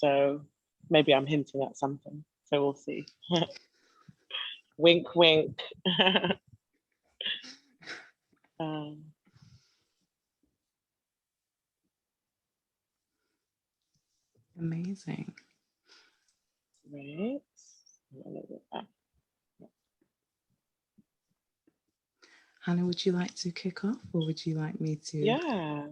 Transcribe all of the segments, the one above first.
So maybe I'm hinting at something. So we'll see. Wink, wink. um, Amazing. right. Hannah, would you like to kick off, or would you like me to? Yeah.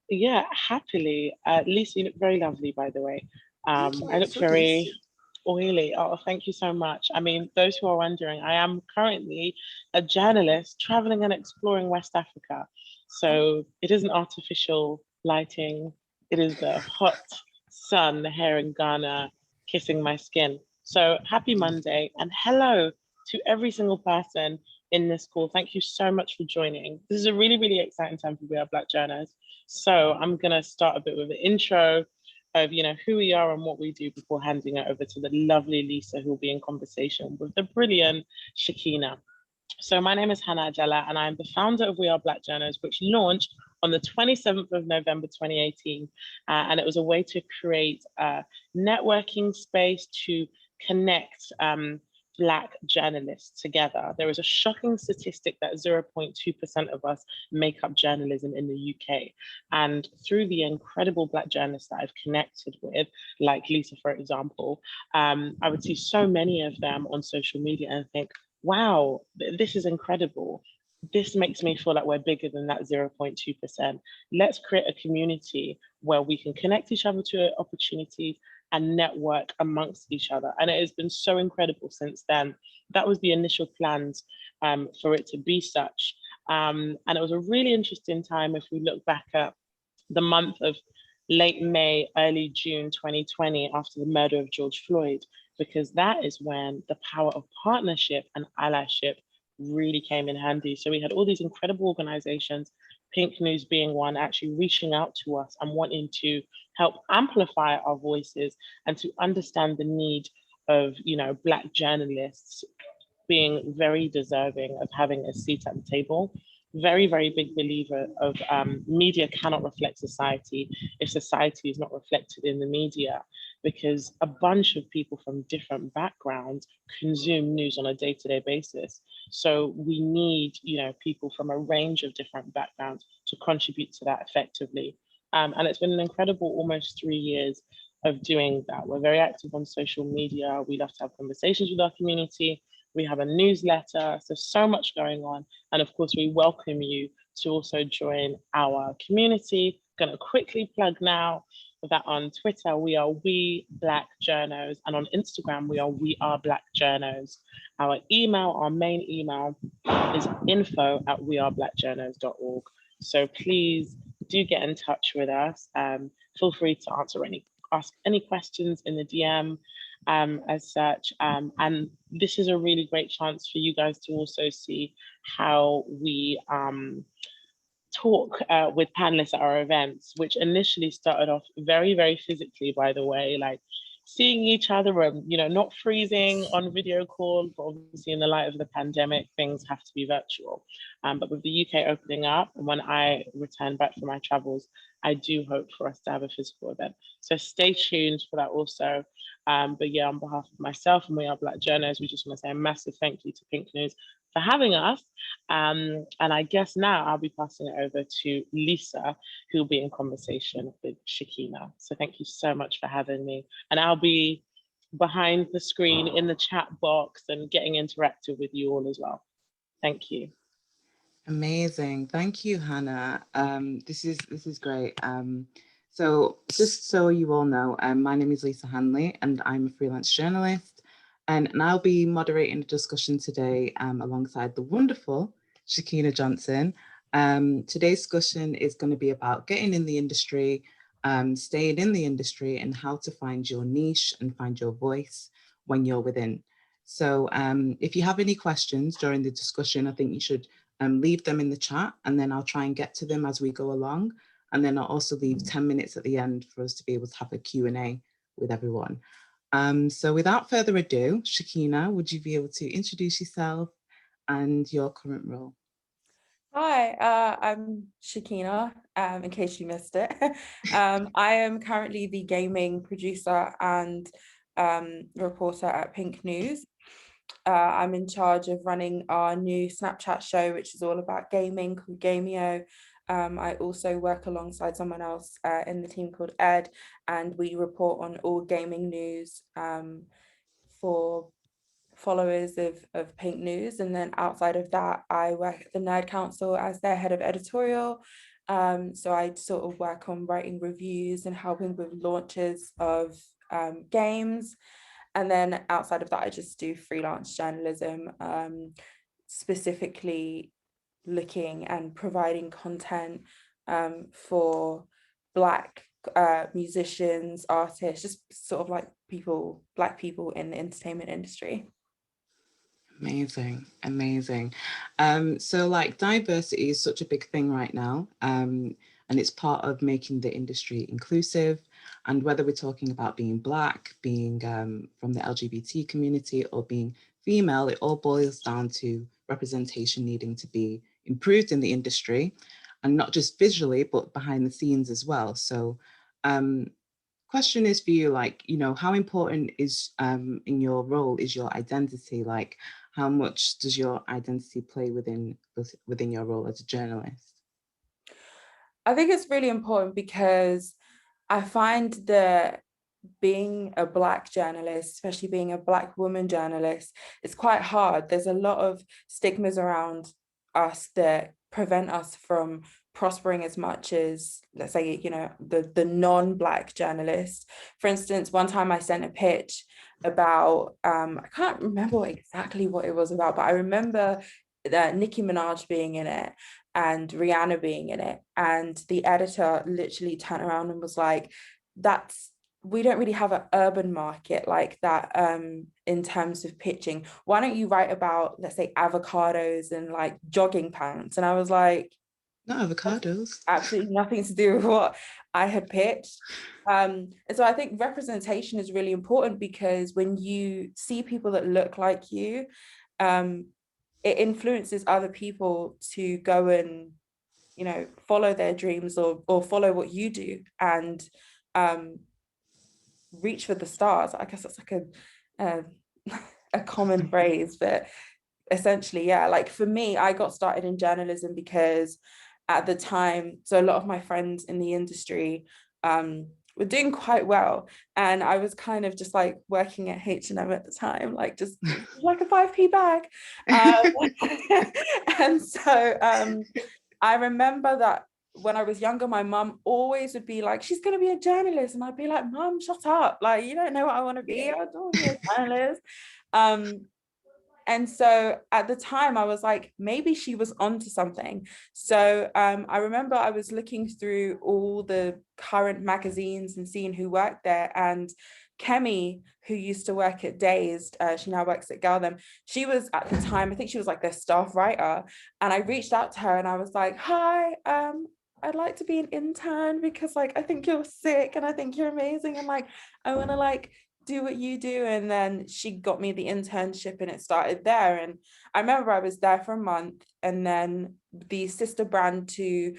Yeah, happily. Lisa, you look very lovely, by the way. Thank you. I I'm look so very pleased. oily. Oh, thank you so much. I mean, those who are wondering, I am currently a journalist traveling and exploring West Africa. Oh, So it isn't artificial lighting, it is the hot sun here in Ghana kissing my skin. So happy Monday and hello to every single person in this call. Thank you so much for joining. This is a really, really exciting time for We Are Black Journos. So I'm going to start a bit with an intro of who we are and what we do before handing it over to the lovely Lisa, who will be in conversation with the brilliant Shakeena. So my name is Hannah Ajala, and I'm the founder of We Are Black Journos, which launched on the 27th of November 2018. And it was a way to create a networking space to connect Black journalists together. There is a shocking statistic that 0.2% of us make up journalism in the UK. And through the incredible Black journalists that I've connected with, like Lisa, for example, I would see so many of them on social media and think, wow, this is incredible. This makes me feel like we're bigger than that 0.2%. Let's create a community where we can connect each other to opportunities and network amongst each other. And it has been so incredible since then. That was the initial plans for it to be such. And it was a really interesting time if we look back at the month of late May, early June 2020, after the murder of George Floyd, because that is when the power of partnership and allyship really came in handy. So we had all these incredible organizations, Pink News being one, actually reaching out to us and wanting to help amplify our voices and to understand the need of, Black journalists being very deserving of having a seat at the table. Very, very big believer of media cannot reflect society if society is not reflected in the media, because a bunch of people from different backgrounds consume news on a day-to-day basis. So we need, people from a range of different backgrounds to contribute to that effectively. And it's been an incredible almost 3 years of doing that. We're very active on social media. We love to have conversations with our community. We have a newsletter. So much going on. And of course, we welcome you to also join our community. Going to quickly plug now that on Twitter, we are We Black Journos. And on Instagram, We Are Black Journos. Our email, our main email is info@weareblackjournos.org. So please do get in touch with us. Feel free to ask any questions in the DM as such. And this is a really great chance for you guys to also see how we talk with panelists at our events, which initially started off very, very physically, by the way, like seeing each other and, not freezing on video call, but obviously in the light of the pandemic, things have to be virtual. But with the UK opening up, and when I return back from my travels, I do hope for us to have a physical event. So stay tuned for that also. But yeah, on behalf of myself and We Are Black Journos, we just want to say a massive thank you to Pink News for having us. And I guess now I'll be passing it over to Lisa, who will be in conversation with Shakeena. So thank you so much for having me. And I'll be behind the screen in the chat box and getting interactive with you all as well. Thank you. Amazing. Thank you, Hannah. This is great. So just so you all know, my name is Lisa Hanley and I'm a freelance journalist. And I'll be moderating a discussion today alongside the wonderful Shakeena Johnson. Today's discussion is going to be about getting in the industry, staying in the industry, and how to find your niche and find your voice when you're within. So if you have any questions during the discussion, I think you should leave them in the chat, and then I'll try and get to them as we go along. And then I'll also leave 10 minutes at the end for us to be able to have a Q&A with everyone. So without further ado, Shakeena, would you be able to introduce yourself and your current role? Hi, I'm Shakeena, in case you missed it. I am currently the gaming producer and reporter at Pink News. I'm in charge of running our new Snapchat show, which is all about gaming, called Gamio. I also work alongside someone else in the team called Ed, and we report on all gaming news for followers of Pink News. And then outside of that, I work at the Nerd Council as their head of editorial. So I sort of work on writing reviews and helping with launches of games. And then outside of that, I just do freelance journalism, specifically looking and providing content for Black musicians, artists, just sort of like Black people in the entertainment industry. Amazing, amazing. So like diversity is such a big thing right now, and it's part of making the industry inclusive. And whether we're talking about being Black, being from the LGBT community, or being female, it all boils down to representation needing to be improved in the industry, and not just visually, but behind the scenes as well. So question is for you, like, how important is in your role is your identity? Like, how much does your identity play within your role as a journalist? I think it's really important because I find that being a Black journalist, especially being a Black woman journalist, it's quite hard. There's a lot of stigmas around us that prevent us from prospering as much as, let's say, the non-Black journalist. For instance, one time I sent a pitch about, I can't remember exactly what it was about, but I remember that Nicki Minaj being in it and Rihanna being in it. And the editor literally turned around and was like, we don't really have an urban market like that in terms of pitching. Why don't you write about, let's say, avocados and like jogging pants? And I was like, Not avocados. absolutely nothing to do with what I had pitched. And so I think representation is really important because when you see people that look like you, it influences other people to go and follow their dreams or follow what you do and reach for the stars. I guess that's like a common phrase, but essentially, yeah, like for me, I got started in journalism because at the time, so a lot of my friends in the industry were doing quite well, and I was kind of just like working at H&M at the time, like just like a 5p bag. And so I remember that when I was younger, my mum always would be like, she's going to be a journalist. And I'd be like, Mum, shut up. Like, you don't know what I want to be. I don't want to be a journalist. And so at the time I was like, maybe she was onto something. So I remember I was looking through all the current magazines and seeing who worked there. And Kemi, who used to work at Dazed, she now works at Girl Them. She was at the time, I think she was like their staff writer. And I reached out to her and I was like, hi, I'd like to be an intern because like I think you're sick and I think you're amazing and like I want to like do what you do. And then she got me the internship and it started there. And I remember I was there for a month, and then the sister brand to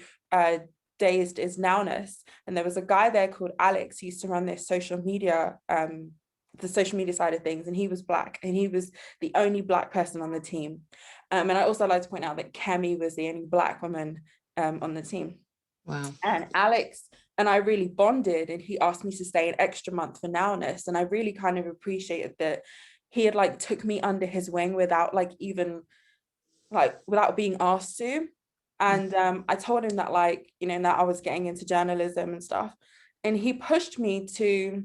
Dazed is Nowness, and there was a guy there called Alex who used to run this social media the social media side of things, and he was Black and he was the only Black person on the team. And I also like to point out that Kemi was the only Black woman on the team. Wow. And Alex and I really bonded, and he asked me to stay an extra month for Nowness, and I really kind of appreciated that he had like took me under his wing without like even like without being asked to. And I told him that like that I was getting into journalism and stuff, and he pushed me to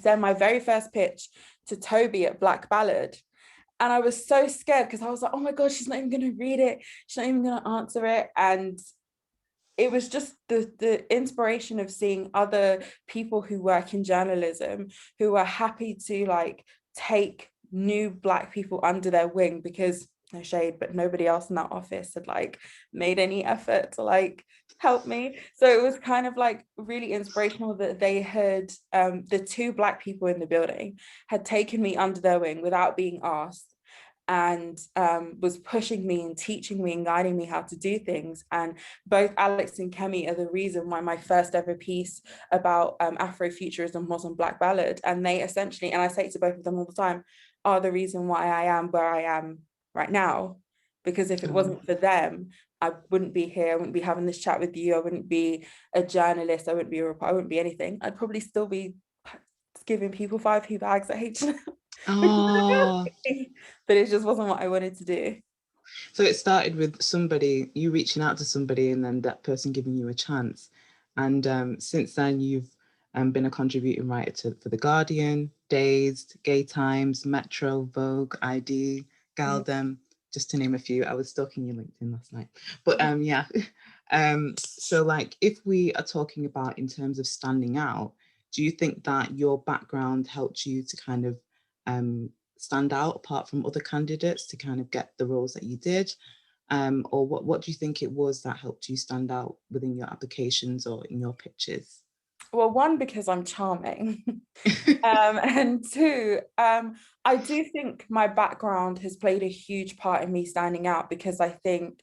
send my very first pitch to Toby at Black Ballad. And I was so scared because I was like, oh my god, she's not even going to read it, she's not even going to answer it. And it was just the inspiration of seeing other people who work in journalism who are happy to like take new Black people under their wing, because no shade, but nobody else in that office had like made any effort to like help me. So it was kind of like really inspirational that they had the two Black people in the building had taken me under their wing without being asked. and was pushing me and teaching me and guiding me how to do things. And both Alex and Kemi are the reason why my first ever piece about Afrofuturism was on Black Ballad. And they essentially, and I say it to both of them all the time, are the reason why I am where I am right now. Because if it wasn't for them, I wouldn't be here. I wouldn't be having this chat with you. I wouldn't be a journalist. I wouldn't be a reporter. I wouldn't be anything. I'd probably still be giving people 5p bags at H&M. Oh, But it just wasn't what I wanted to do. so it started with somebody, you reaching out to somebody and then that person giving you a chance. And since then, you've been a contributing writer for The Guardian, Dazed, Gay Times, Metro, Vogue, ID, Galdem, just to name a few. I was stalking your LinkedIn last night. But yeah. So like, if we are talking about in terms of standing out, do you think that your background helped you to kind of stand out apart from other candidates to kind of get the roles that you did? Or what do you think it was that helped you stand out within your applications or in your pitches? Well, one, because I'm charming. And two, I do think my background has played a huge part in me standing out, because I think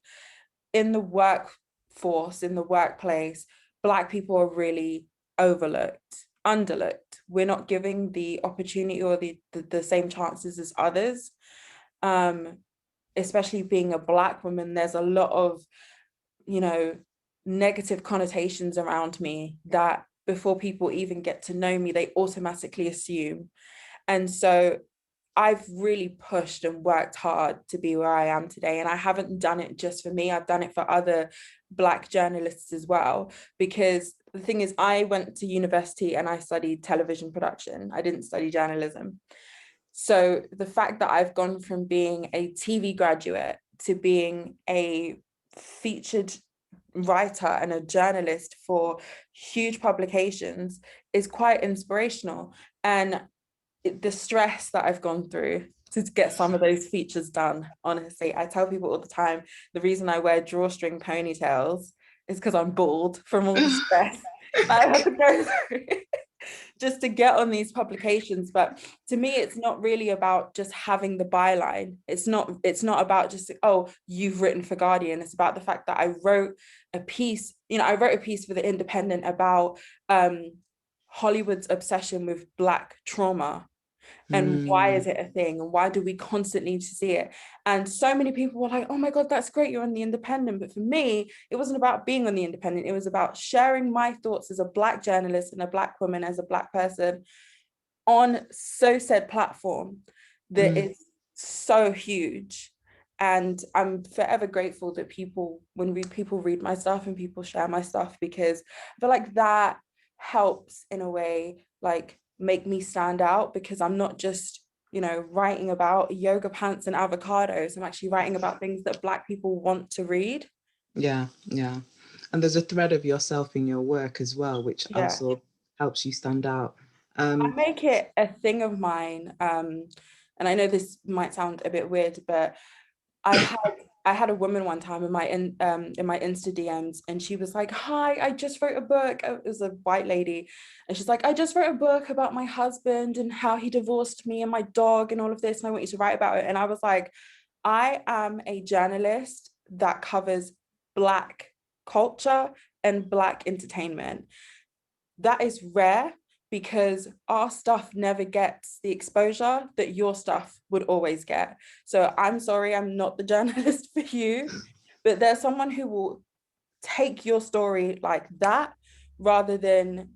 in the workforce, in the workplace, Black people are really overlooked, underlooked. We're not giving the opportunity or the same chances as others. Especially being a Black woman, there's a lot of, you know, negative connotations around me that before people even get to know me, they automatically assume. And so I've really pushed and worked hard to be where I am today. And I haven't done it just for me. I've done it for other Black journalists as well. Because the thing is, I went to university and I studied television production. I didn't study journalism. So the fact that I've gone from being a TV graduate to being a featured writer and a journalist for huge publications is quite inspirational. And the stress that I've gone through to get some of those features done, honestly, I tell people all the time, the reason I wear drawstring ponytails is because I'm bald from all the stress that I had to go through just to get on these publications. But to me, it's not really about just having the byline. It's not about just, oh, you've written for Guardian. It's about the fact that I wrote a piece, I wrote a piece for The Independent about Hollywood's obsession with Black trauma. And why is it a thing? And why do we constantly need to see it? And so many people were like, oh my God, that's great, you're on The Independent. But for me, it wasn't about being on The Independent. It was about sharing my thoughts as a Black journalist and a Black woman, as a Black person, on so said platform that is so huge. And I'm forever grateful that people read my stuff and people share my stuff, because I feel like that helps in a way, like, make me stand out, because I'm not just, writing about yoga pants and avocados. I'm actually writing about things that Black people want to read. Yeah. And there's a thread of yourself in your work as well, which also helps you stand out. I make it a thing of mine. And I know this might sound a bit weird, but I had a woman one time in my Insta DMs, and she was like, hi, I just wrote a book. It was a white lady. And she's like, I just wrote a book about my husband and how he divorced me and my dog and all of this. And I want you to write about it. And I was like, I am a journalist that covers Black culture and Black entertainment. That is rare, because our stuff never gets the exposure that your stuff would always get. So I'm sorry, I'm not the journalist for you, but there's someone who will take your story like that, rather than,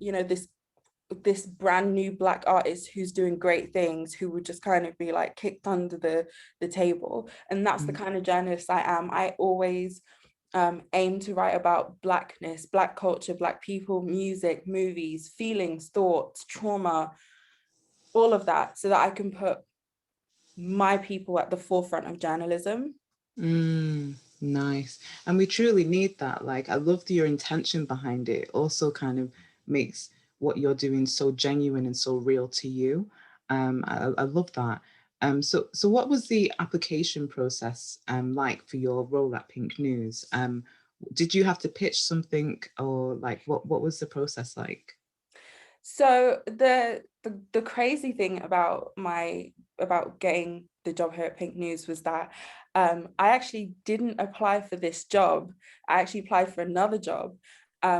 this brand new Black artist who's doing great things, who would just kind of be like kicked under the table. And that's the kind of journalist I am. I always aim to write about Blackness, Black culture, Black people, music, movies, feelings, thoughts, trauma, all of that, so that I can put my people at the forefront of journalism. Nice. And we truly need that. Like, I love your intention behind it. Also kind of makes what you're doing so genuine and so real to you. I love that. So what was the application process like for your role at Pink News? Did you have to pitch something, or like what was the process like? So the crazy thing about getting the job here at Pink News was that I actually didn't apply for this job. I actually applied for another job,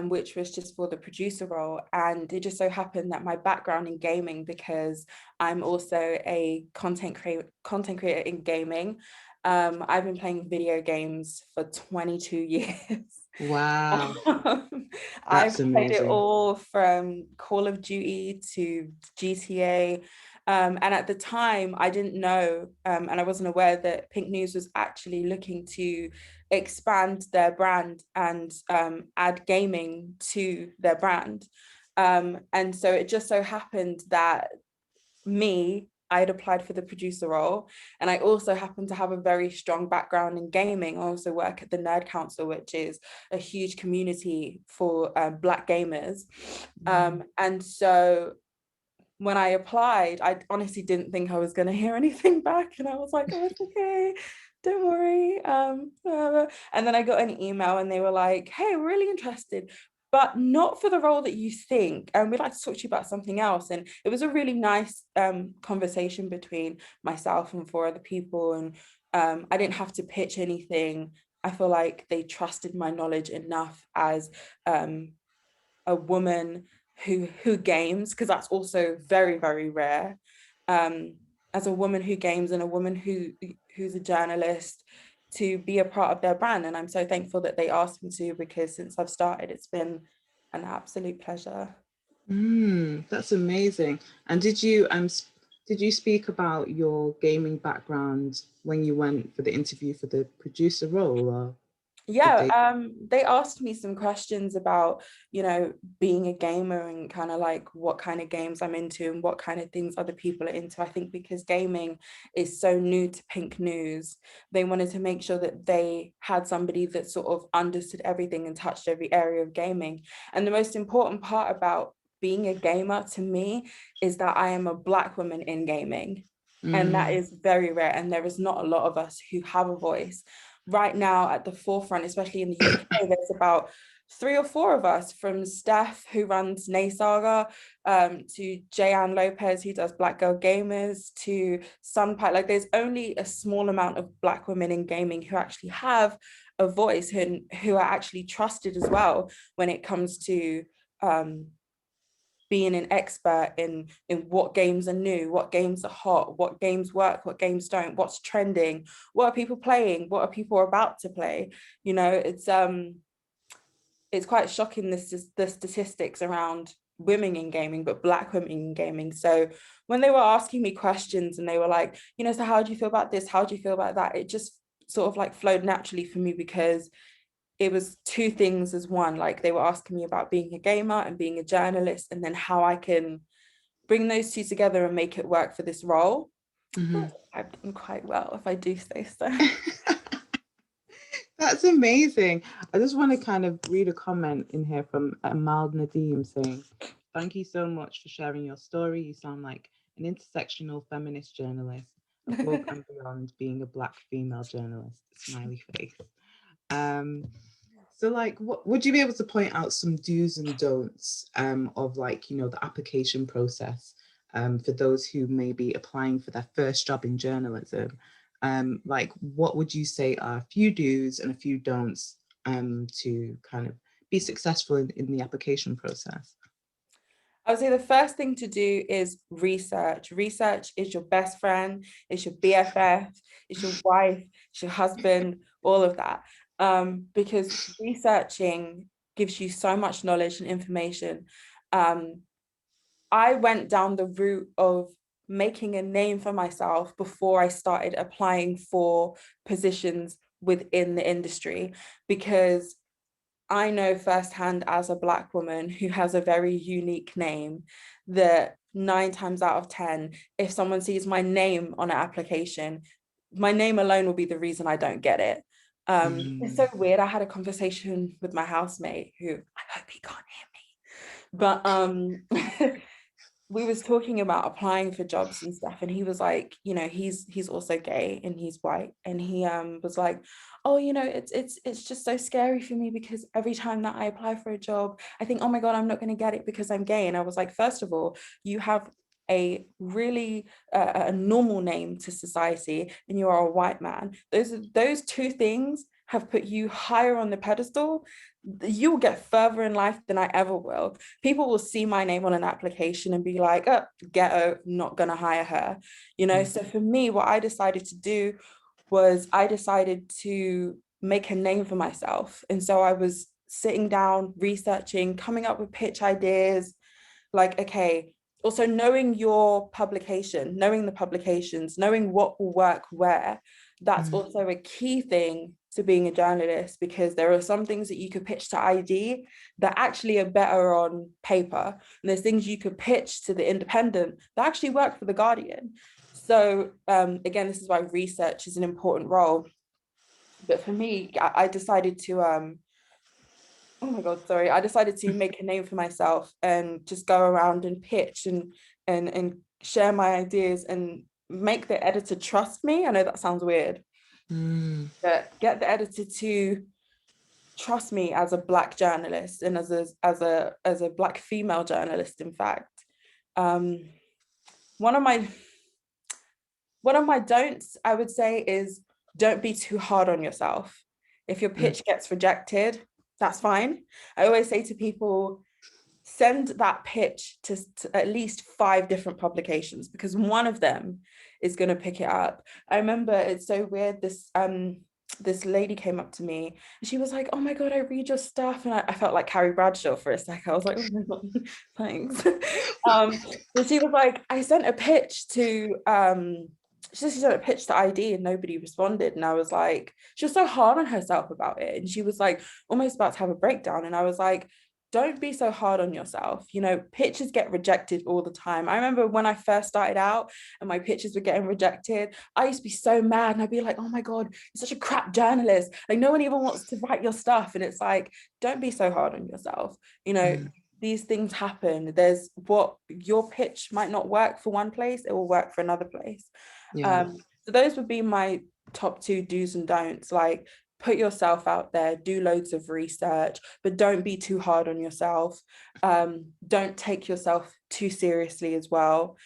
which was just for the producer role. And it just so happened that my background in gaming, because I'm also a content creator in gaming. I've been playing video games for 22 years. Wow, I've that's played it amazing. all from Call of Duty to GTA. And at the time, I didn't know, and I wasn't aware that Pink News was actually looking to expand their brand and add gaming to their brand. And so it just so happened that I had applied for the producer role, and I also happen to have a very strong background in gaming. I also work at the Nerd Council, which is a huge community for Black gamers. And so when I applied, I honestly didn't think I was going to hear anything back, and I was like, oh, it's okay, don't worry. And then I got an email and they were like, hey, we're really interested, but not for the role that you think, and we'd like to talk to you about something else. And it was a really nice conversation between myself and four other people, and I didn't have to pitch anything. I feel like they trusted my knowledge enough as a woman who games, because that's also very, very rare, as a woman who games and a woman who's a journalist, to be a part of their brand. And I'm so thankful that they asked me to, because since I've started, it's been an absolute pleasure. That's amazing. And did you speak about your gaming background when you went for the interview for the producer role, or did they? Yeah, they asked me some questions about, being a gamer, and kind of like what kind of games I'm into and what kind of things other people are into. I think because gaming is so new to Pink News, they wanted to make sure that they had somebody that sort of understood everything and touched every area of gaming. And the most important part about being a gamer to me is that I am a Black woman in gaming. And that is very rare. And there is not a lot of us who have a voice. Right now at the forefront, especially in the UK, there's about 3 or 4 of us, from Steph, who runs Naysaga, to Jayanne Lopez, who does Black Girl Gamers, to Sunpipe. Like, there's only a small amount of Black women in gaming who actually have a voice, who are actually trusted as well when it comes to being an expert in what games are new, what games are hot, what games work, what games don't, what's trending, what are people playing, what are people about to play. It's quite shocking, the statistics around women in gaming, but Black women in gaming. So when they were asking me questions and they were like, so how do you feel about this, how do you feel about that, it just sort of like flowed naturally for me, because it was 2 things as one. Like, they were asking me about being a gamer and being a journalist, and then how I can bring those 2 together and make it work for this role. I've done quite well, if I do say so. That's amazing. I just want to kind of read a comment in here from Amal Nadeem saying, thank you so much for sharing your story. You sound like an intersectional feminist journalist, above and beyond being a Black female journalist. Smiley face. So like, what would you be able to point out some do's and don'ts of, like, the application process for those who may be applying for their first job in journalism? Like, what would you say are a few do's and a few don'ts to kind of be successful in the application process? I would say the first thing to do is research. Research is your best friend, it's your BFF, it's your wife, it's your husband, all of that. Because researching gives you so much knowledge and information. I went down the route of making a name for myself before I started applying for positions within the industry, because I know firsthand, as a Black woman who has a very unique name, that 9 times out of 10, if someone sees my name on an application, my name alone will be the reason I don't get it. It's so weird. I had a conversation with my housemate, who, I hope he can't hear me, but we was talking about applying for jobs and stuff, and he was like, you know, he's also gay and he's white, and he was like, oh, you know, it's just so scary for me because every time that I apply for a job, I think, oh my God, I'm not going to get it because I'm gay. And I was like, first of all, you have a really a normal name to society, and you are a white man. Those two things have put you higher on the pedestal. You will get further in life than I ever will. People will see my name on an application and be like, oh, ghetto, not gonna hire her, you know. So for me, what I decided to do was I decided to make a name for myself. And so I was sitting down, researching, coming up with pitch ideas, like, okay, also knowing your publication, knowing the publications, knowing what will work where, that's also a key thing to being a journalist, because there are some things that you could pitch to ID that actually are better on paper. And there's things you could pitch to the Independent that actually work for the Guardian. So again, this is why research is an important role. But for me, I decided to, oh my God, sorry. I decided to make a name for myself and just go around and pitch and share my ideas and make the editor trust me. I know that sounds weird, but get the editor to trust me as a Black journalist and as a Black female journalist. In fact, one of my don'ts, I would say, is don't be too hard on yourself. If your pitch gets rejected, that's fine. I always say to people, send that pitch to at least 5 different publications, because one of them is going to pick it up. I remember, it's so weird, this lady came up to me and she was like, oh my God, I read your stuff. And I felt like Carrie Bradshaw for a sec. I was like, oh my God, thanks. But she was like, I sent a pitch to she sent a pitch to ID and nobody responded. And I was like, she was so hard on herself about it. And she was like almost about to have a breakdown. And I was like, don't be so hard on yourself. You know, pitches get rejected all the time. I remember when I first started out and my pitches were getting rejected, I used to be so mad and I'd be like, oh my God, you're such a crap journalist. Like, no one even wants to write your stuff. And it's like, don't be so hard on yourself. You know, these things happen. There's what your pitch might not work for one place, it will work for another place. So those would be my top 2 do's and don'ts. Like, put yourself out there, do loads of research, but don't be too hard on yourself. Don't take yourself too seriously as well.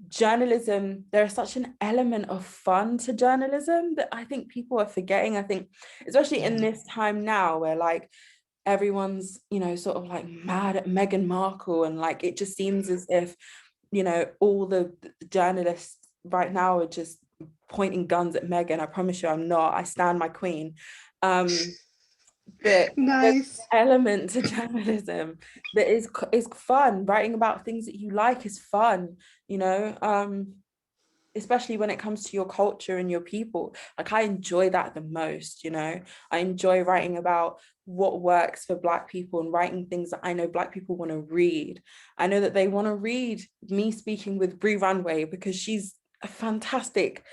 Journalism, there's such an element of fun to journalism that I think people are forgetting. I think, especially in this time now where like everyone's, you know, sort of like mad at Meghan Markle, and like it just seems as if, you know, all the journalists right now are just pointing guns at Meghan. I promise you I'm not. I stand my queen. But Nice. element to journalism that is fun. Writing about things that you like is fun, you know, especially when it comes to your culture and your people. Like, I enjoy that the most, you know. I enjoy writing about what works for Black people and writing things that I know Black people want to read. I know that they want to read me speaking with Brie Runway because she's a fantastic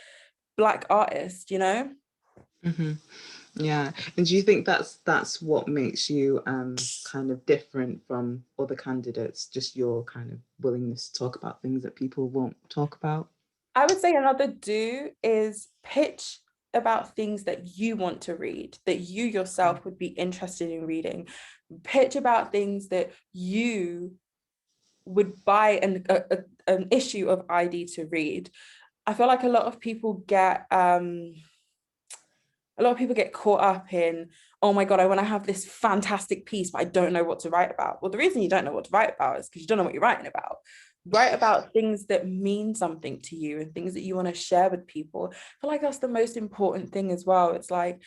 Black artist, you know. Yeah. And do you think that's what makes you kind of different from other candidates, just your kind of willingness to talk about things that people won't talk about? I would say another do is pitch about things that you want to read, that you yourself would be interested in reading. Pitch about things that you would buy an issue of ID to read. I feel like a lot of people get caught up in, oh my God, I want to have this fantastic piece, but I don't know what to write about. Well, the reason you don't know what to write about is because you don't know what you're writing about. Write about things that mean something to you and things that you want to share with people. I feel like that's the most important thing as well. It's like,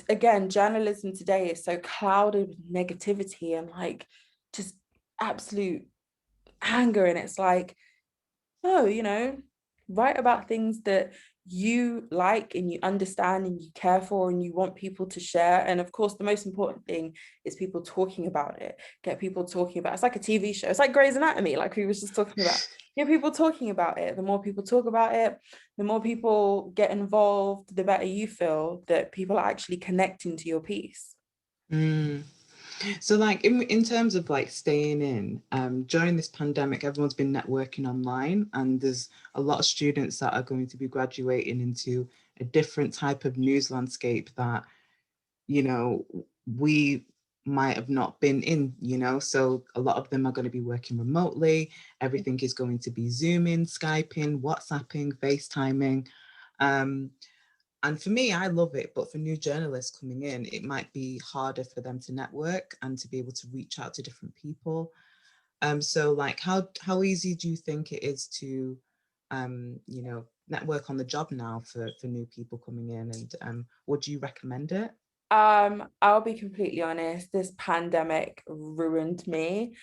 again, journalism today is so clouded with negativity and like just absolute anger. And it's like, oh, you know, write about things that you like and you understand and you care for and you want people to share. And of course, the most important thing is people talking about it. Get people talking about it. It's like a TV show. It's like Grey's Anatomy, like we was just talking about. Get people talking about it. The more people talk about it, the more people get involved, the better you feel that people are actually connecting to your piece. So like in terms of like staying in, during this pandemic, everyone's been networking online, and there's a lot of students that are going to be graduating into a different type of news landscape that, you know, we might have not been in, you know, so a lot of them are going to be working remotely. Everything is going to be Zooming, Skyping, WhatsApping, FaceTiming. And for me, I love it, but for new journalists coming in, it might be harder for them to network and to be able to reach out to different people. So like, how easy do you think it is to, you know, network on the job now for new people coming in, and would you recommend it? I'll be completely honest, this pandemic ruined me.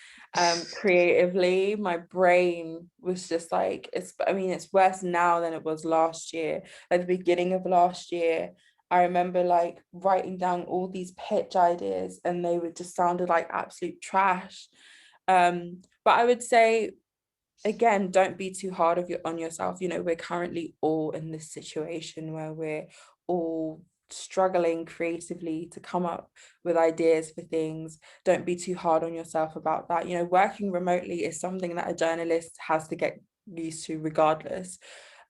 Creatively, my brain was just like, it's worse now than it was last year. At the beginning of last year, I remember like writing down all these pitch ideas and they would just sounded like absolute trash. But I would say, again, don't be too hard on yourself. You know, we're currently all in this situation where we're all struggling creatively to come up with ideas for things. Don't be too hard on yourself about that. You know, working remotely is something that a journalist has to get used to regardless.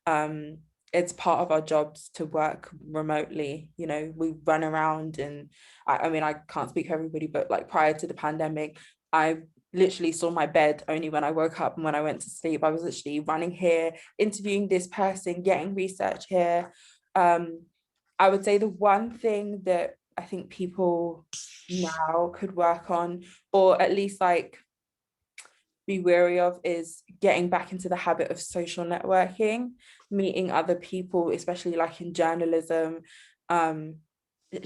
It's part of our jobs to work remotely. You know, we run around, and I mean, I can't speak for everybody, but like prior to the pandemic, I literally saw my bed only when I woke up, and when I went to sleep, I was literally running here, interviewing this person, getting research here. I would say the one thing that I think people now could work on, or at least like be wary of, is getting back into the habit of social networking, meeting other people, especially like in journalism.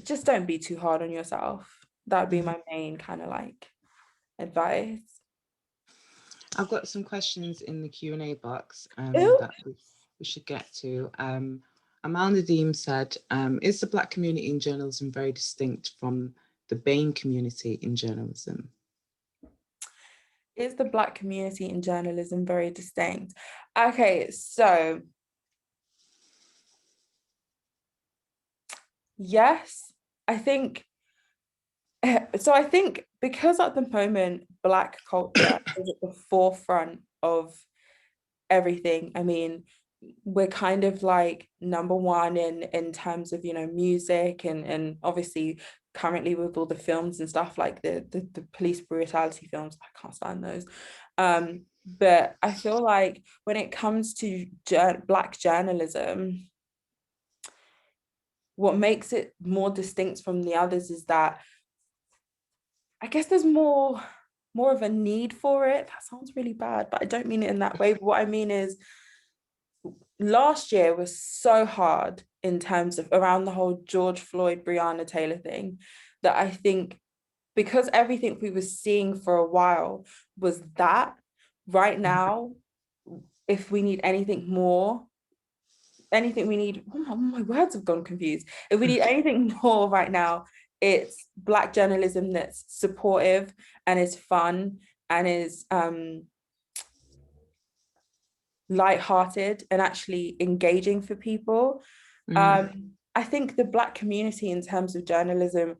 Just don't be too hard on yourself. That would be my main kind of like advice. I've got some questions in the Q&A box Ooh. that we should get to. Amanda Deem said, is the Black community in journalism very distinct from the BAME community in journalism? Is the Black community in journalism very distinct? Okay, so yes, I think because at the moment Black culture is at the forefront of everything. I mean, we're kind of like number one in terms of, you know, music, and obviously currently with all the films and stuff like the police brutality films, I can't stand those. But I feel like when it comes to Black journalism, what makes it more distinct from the others is that I guess there's more of a need for it. That sounds really bad, but I don't mean it in that way. But what I mean is, last year was so hard in terms of around the whole George Floyd, Breonna Taylor thing, that I think because everything we were seeing for a while was that, right now, if we need anything more, my words have gone confused. If we need anything more right now, it's Black journalism that's supportive and is fun and is lighthearted and actually engaging for people. I think the Black community in terms of journalism,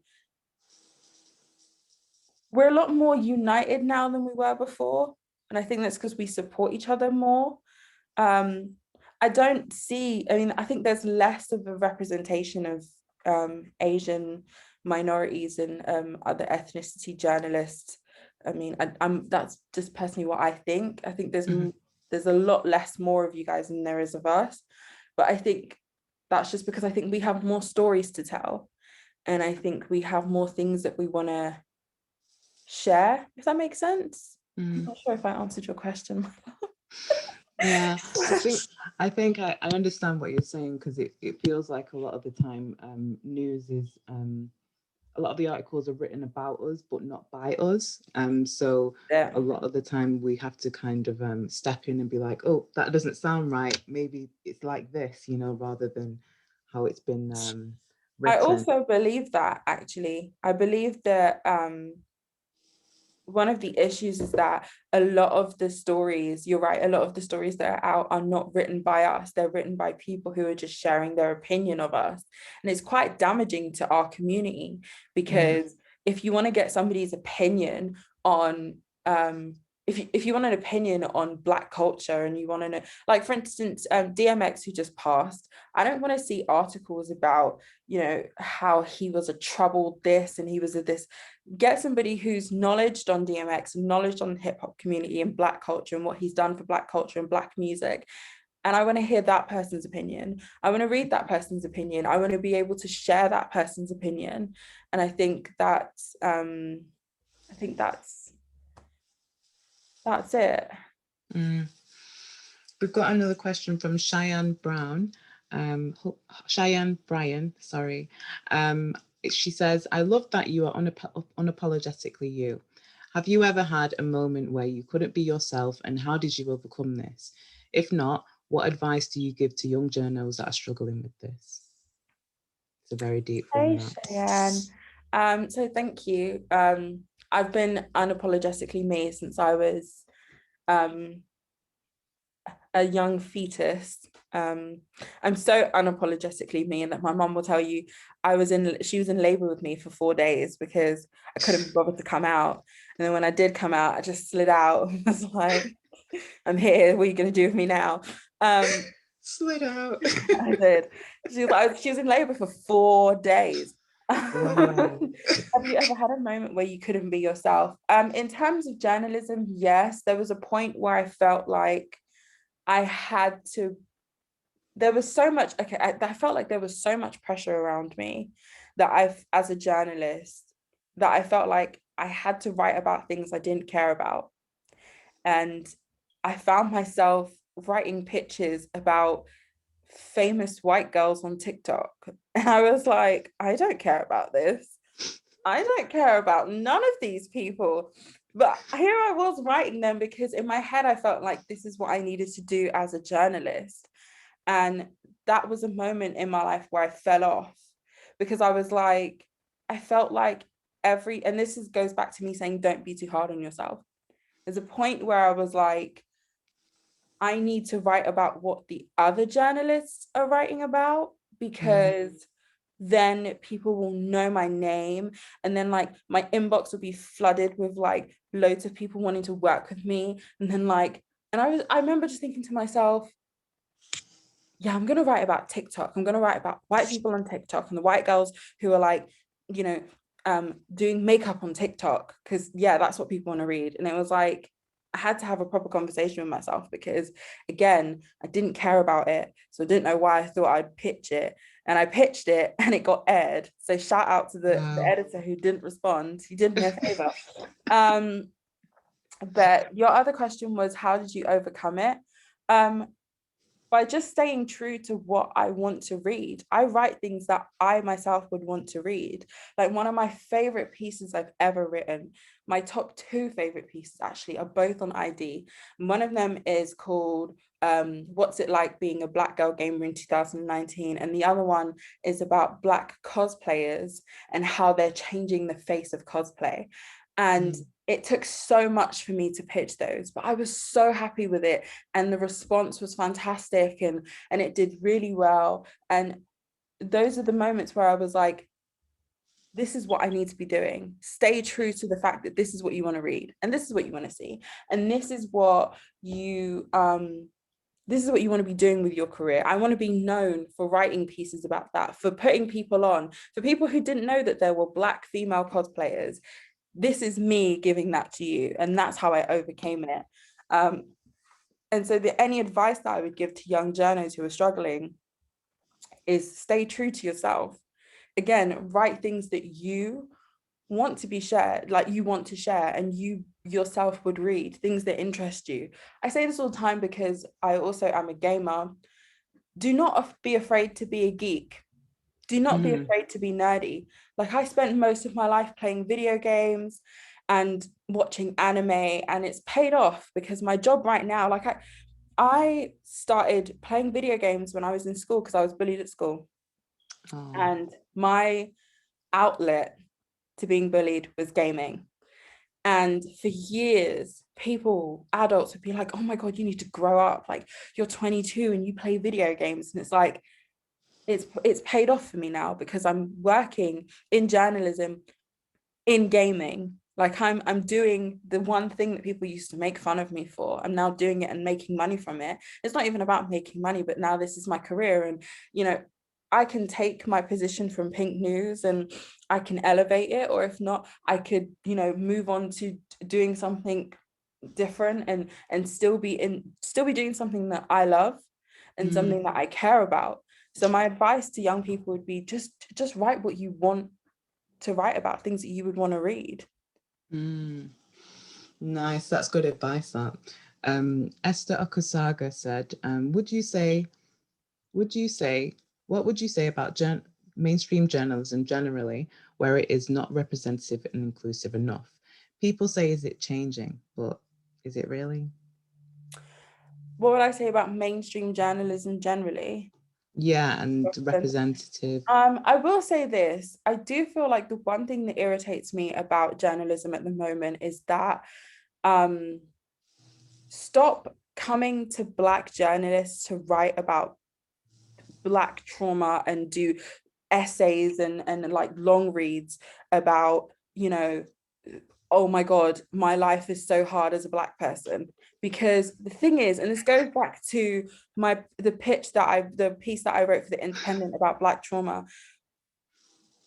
we're a lot more united now than we were before. And I think that's because we support each other more. I think there's less of a representation of Asian minorities and other ethnicity journalists. I mean, that's just personally what I think. I think there's a lot less more of you guys than there is of us. But I think that's just because I think we have more stories to tell. And I think we have more things that we want to share, if that makes sense. I'm not sure if I answered your question. Yeah, I think I understand what you're saying, because it feels like a lot of the time news is a lot of the articles are written about us but not by us. So Yeah. a lot of the time we have to kind of step in and be like, oh, that doesn't sound right. Maybe it's like this, you know, rather than how it's been written. I also believe that, actually. I believe that one of the issues is that a lot of the stories, you're right, a lot of the stories that are out are not written by us. They're written by people who are just sharing their opinion of us. And it's quite damaging to our community, because if you want to get somebody's opinion on if you want an opinion on Black culture, and you want to know, like, for instance, DMX, who just passed, I don't want to see articles about, you know, how he was a troubled this and he was a this. Get somebody who's knowledge on DMX, knowledge on the hip hop community and Black culture and what he's done for Black culture and Black music. And I want to hear that person's opinion. I want to read that person's opinion. I want to be able to share that person's opinion. And I think that's it. We've got another question from Cheyenne Bryan, sorry. She says, I love that you are unapologetically you. Have you ever had a moment where you couldn't be yourself, and how did you overcome this? If not, what advice do you give to young journos that are struggling with this? It's a very deep one. Hey, Cheyenne. So thank you. I've been unapologetically me since I was a young fetus. I'm so unapologetically me, and that my mom will tell you she was in labor with me for 4 days because I couldn't be bothered to come out. And then when I did come out, I just slid out and was like, I'm here, what are you gonna do with me now? Slid out. I did. She was in labor for 4 days. Wow. Have you ever had a moment where you couldn't be yourself? In terms of journalism, yes. There was a point where I felt like I had to, there was so much, I felt like there was so much pressure around me that as a journalist, that I felt like I had to write about things I didn't care about. And I found myself writing pitches about famous white girls on TikTok. And I was like, I don't care about this. I don't care about none of these people. But here I was writing them because in my head, I felt like this is what I needed to do as a journalist. And that was a moment in my life where I fell off, because I was like, I felt like and this goes back to me saying, don't be too hard on yourself. There's a point where I was like, I need to write about what the other journalists are writing about, because then people will know my name, and then like my inbox will be flooded with like loads of people wanting to work with me. And then like, and I remember just thinking to myself, yeah, I'm gonna write about TikTok. I'm gonna write about white people on TikTok and the white girls who are like, you know, doing makeup on TikTok, because yeah, that's what people want to read. And it was like, I had to have a proper conversation with myself, because again, I didn't care about it. So I didn't know why I thought I'd pitch it. And I pitched it and it got aired. So shout out to the editor who didn't respond. He did me a favor. But your other question was, how did you overcome it? By just staying true to what I want to read. I write things that I myself would want to read. Like, one of my favorite pieces I've ever written, my top 2 favorite pieces actually, are both on ID. One of them is called What's It Like Being a Black Girl Gamer in 2019? And the other one is about Black cosplayers and how they're changing the face of cosplay. And it took so much for me to pitch those, but I was so happy with it. And the response was fantastic, and it did really well. And those are the moments where I was like, this is what I need to be doing. Stay true to the fact that this is what you want to read, and this is what you want to see. And this is what you want to be doing with your career. I want to be known for writing pieces about that, for putting people on, for people who didn't know that there were Black female cosplayers. This is me giving that to you, and that's how I overcame it. And so any advice that I would give to young journos who are struggling is stay true to yourself. Again, write things that you want to be shared, like you want to share and you yourself would read, things that interest you. I say this all the time because I also am a gamer. Do not be afraid to be a geek. Do not be afraid to be nerdy. Like, I spent most of my life playing video games and watching anime, and it's paid off, because my job right now, like I started playing video games when I was in school because I was bullied at school. And my outlet to being bullied was gaming. And for years, adults would be like, oh my God, you need to grow up. Like, you're 22 and you play video games. And it's like, it's paid off for me now, because I'm working in journalism in gaming. Like I'm doing the one thing that people used to make fun of me for. I'm now doing it and making money from it. It's not even about making money, but now this is my career. And, you know, I can take my position from Pink News and I can elevate it, or if not, I could, you know, move on to doing something different and still be doing something that I love and something that I care about. So my advice to young people would be just write what you want to write about, things that you would want to read. Nice, that's good advice. That Esther Okasaga said, what would you say about mainstream journalism generally, where it is not representative and inclusive enough? People say, is it changing? But is it really? What would I say about mainstream journalism generally? Yeah, and representative. I will say this. I do feel like the one thing that irritates me about journalism at the moment is that stop coming to Black journalists to write about Black trauma and do essays and like long reads about, you know, oh my God, my life is so hard as a Black person. Because the thing is, and this goes back to the piece that I wrote for The Independent about Black trauma.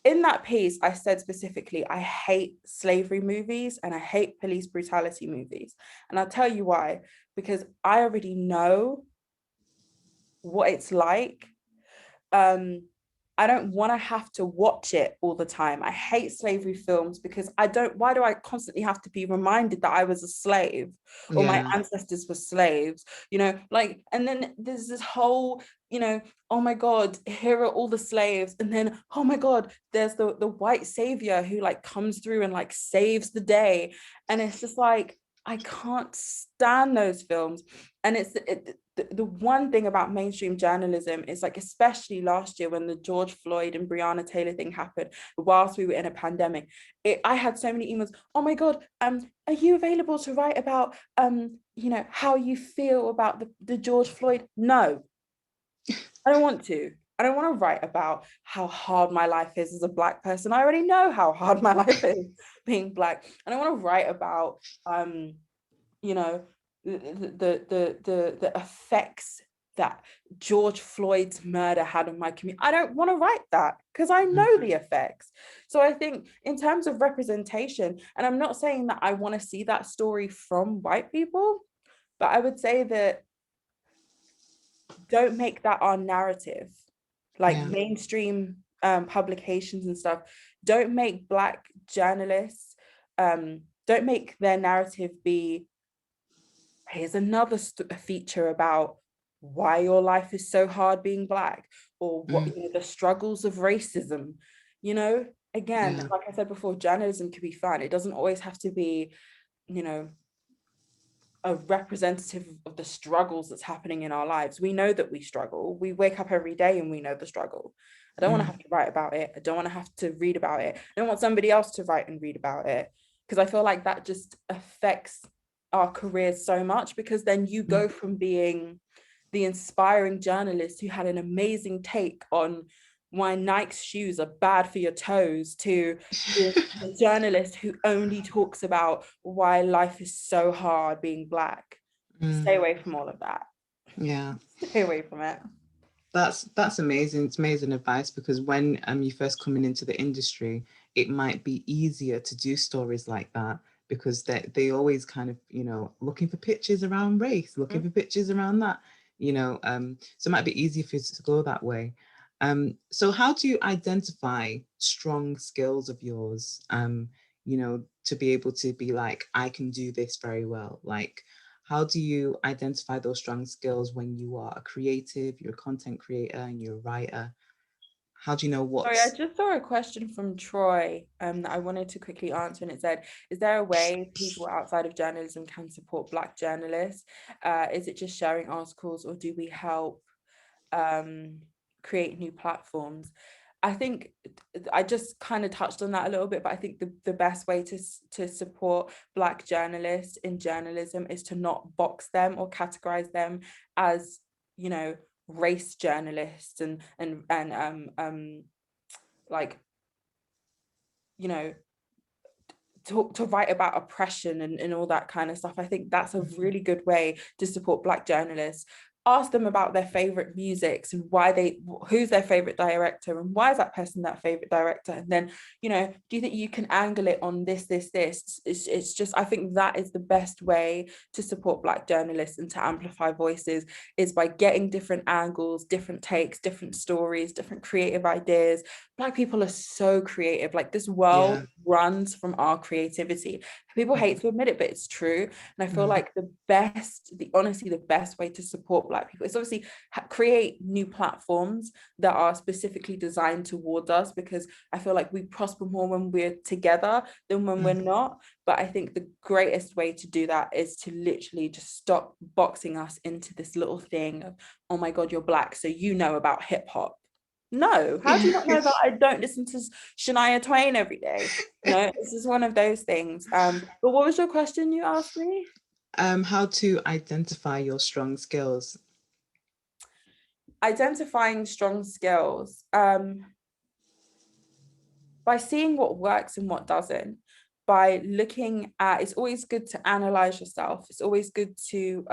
In that piece, I said specifically, I hate slavery movies and I hate police brutality movies. And I'll tell you why, because I already know what it's like. I don't want to have to watch it all the time. I hate slavery films because why do I constantly have to be reminded that I was a slave or my ancestors were slaves, you know, like, and then there's this whole, you know, oh my God, here are all the slaves. And then, oh my God, there's the white savior who like comes through and like saves the day. And it's just like, I can't stand those films. And it's the one thing about mainstream journalism is like, especially last year when the George Floyd and Breonna Taylor thing happened, whilst we were in a pandemic, I had so many emails. Oh my God, are you available to write about, you know, how you feel about the George Floyd? No, I don't want to. I don't want to write about how hard my life is as a Black person. I already know how hard my life is being Black. I don't want to write about, you know, the effects that George Floyd's murder had on my community. I don't want to write that because I know the effects. So I think in terms of representation, and I'm not saying that I want to see that story from white people, but I would say that don't make that our narrative. Like mainstream publications and stuff, don't make Black journalists, don't make their narrative be, here's another feature about why your life is so hard being Black, or what, you know, the struggles of racism. You know, again, like I said before, journalism can be fun. It doesn't always have to be, you know, a representative of the struggles that's happening in our lives. We know that we struggle. We wake up every day and we know the struggle. I don't want to have to write about it. I don't want to have to read about it. I don't want somebody else to write and read about it, because I feel like that just affects our careers so much, because then you go from being the inspiring journalist who had an amazing take on why Nike's shoes are bad for your toes to the journalist who only talks about why life is so hard being Black. Stay away from all of that. Yeah. Stay away from it. That's amazing. It's amazing advice, because when you first coming into the industry, it might be easier to do stories like that, because they always kind of, you know, looking for pictures around race, looking for pictures around that, you know, so it might be easier for you to go that way. So how do you identify strong skills of yours, you know, to be able to be like, I can do this very well? Like, how do you identify those strong skills when you are a creative, you're a content creator, and you're a writer? How do you know what? Sorry, I just saw a question from Troy that I wanted to quickly answer, and it said, is there a way people outside of journalism can support Black journalists? Is it just sharing articles, or do we help create new platforms? I think I just kind of touched on that a little bit, but I think the best way to support Black journalists in journalism is to not box them or categorize them as, you know, race journalists and like, you know, to write about oppression and all that kind of stuff. I think that's a really good way to support Black journalists. Ask them about their favorite musics and who's their favorite director and why is that person that favorite director, and then, you know, do you think you can angle it on this? It's just, I think that is the best way to support Black journalists and to amplify voices, is by getting different angles, different takes, different stories, different creative ideas. Black people are so creative. Like, this world runs from our creativity. People hate to admit it, but it's true. And I feel like the best way to support Black people is obviously create new platforms that are specifically designed towards us, because I feel like we prosper more when we're together than when we're not. But I think the greatest way to do that is to literally just stop boxing us into this little thing of, oh my God, you're Black, so you know about hip hop. No, how do you not know that I don't listen to Shania Twain every day? No, this is one of those things. But what was your question you asked me? How to identify your strong skills. Identifying strong skills, by seeing what works and what doesn't, by looking at, it's always good to analyze yourself. It's always good to